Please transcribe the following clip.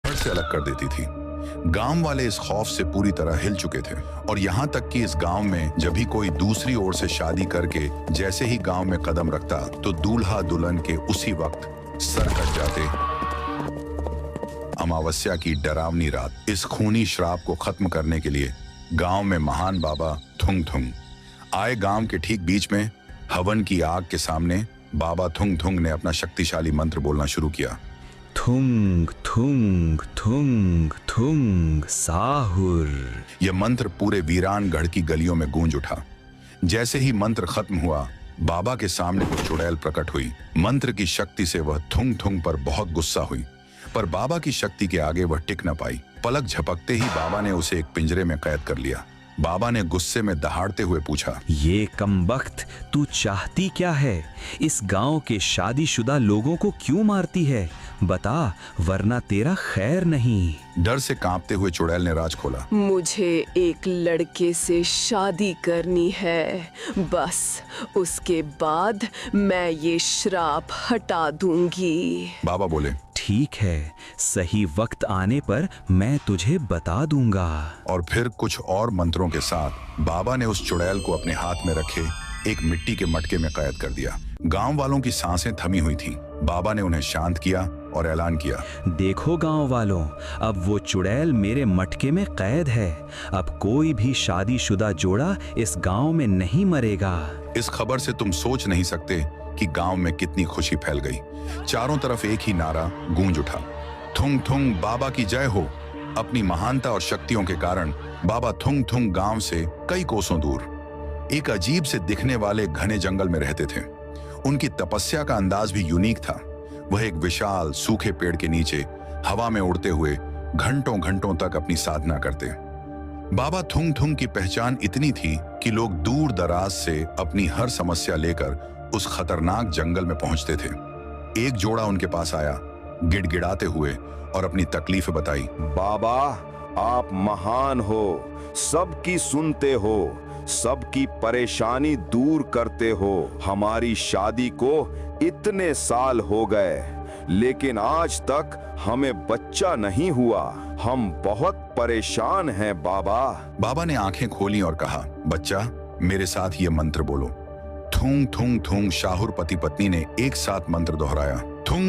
धड़ से अलग कर देती थी। गांव वाले इस खौफ से पूरी तरह हिल चुके थे और यहाँ तक कि इस गांव में जब भी कोई दूसरी ओर से शादी करके जैसे ही गांव में कदम रखता तो दूल्हा दुल्हन के उसी वक्त सर कट जाते। अमावस्या की डरावनी रात, इस खूनी श्राप को खत्म करने के लिए गांव में महान बाबा थुंग थुंग आए। गांव के ठीक बीच में हवन की आग के सामने बाबा थुंग थुंग ने अपना शक्तिशाली मंत्र बोलना शुरू किया। थुंग थुंग थुंग थुंग साहुर। यह मंत्र पूरे वीरान गढ़ की गलियों में गूंज उठा। जैसे ही मंत्र खत्म हुआ, बाबा के सामने वो चुड़ैल प्रकट हुई। मंत्र की शक्ति से वह थुंग थुंग पर बहुत गुस्सा हुई, पर बाबा की शक्ति के आगे वह टिक न पाई। पलक झपकते ही बाबा ने उसे एक पिंजरे में कैद कर लिया। बाबा ने गुस्से में दहाड़ते हुए पूछा, ये कमबख्त, तू चाहती क्या है? इस गांव के शादीशुदा लोगों को क्यों मारती है? बता, वरना तेरा खैर नहीं। डर से कांपते हुए चुड़ैल ने राज खोला। मुझे एक लड़के से शादी करनी है, बस उसके बाद मैं ये श्राप हटा दूंगी। बाबा बोले, ठीक है, सही वक्त आने पर मैं तुझे बता दूंगा। और फिर कुछ और मंत्रों के साथ बाबा ने उस चुड़ैल को अपने हाथ में रखे एक मिट्टी के मटके में कैद कर दिया। गांव वालों की सांसें थमी हुई थीं। बाबा ने उन्हें शांत किया और ऐलान किया, देखो गांव वालों, अब वो चुड़ैल मेरे मटके में कैद है। अब कोई भी शादीशुदा जोड़ा इस गांव में नहीं मरेगा। इस खबर से तुम सोच नहीं सकते कि गांव में कितनी खुशी फैल गई। चारों तरफ एक ही नारा गूंज उठा, थुंग थुंग बाबा की जय हो। अपनी महानता और शक्तियों के कारण बाबा थुंग थुंग गांव से कई कोसों दूर एक अजीब से दिखने वाले घने जंगल में रहते थे। उनकी तपस्या का अंदाज भी यूनिक था। वह एक विशाल सूखे पेड़ के नीचे हवा में उड़ते हुए घंटों घंटों तक अपनी साधना करते। बाबा थुंग थुंग की पहचान इतनी थी कि लोग दूर दराज से अपनी हर समस्या लेकर उस खतरनाक जंगल में पहुंचते थे। एक जोड़ा उनके पास आया, गिड़गिड़ाते हुए, और अपनी तकलीफें बताई। बाबा, आप महान हो, सबकी सुनते हो, सबकी परेशानी दूर करते हो। हमारी शादी को इतने साल हो गए, लेकिन आज तक हमें बच्चा नहीं हुआ। हम बहुत परेशान हैं बाबा। बाबा ने आंखें खोली और कहा, बच्चा, मेरे साथ ये मंत्र बोलो। थुंग थुंग थुंग। शाहुर पति पत्नी ने एक साथ मंत्र दोहराया। थुंग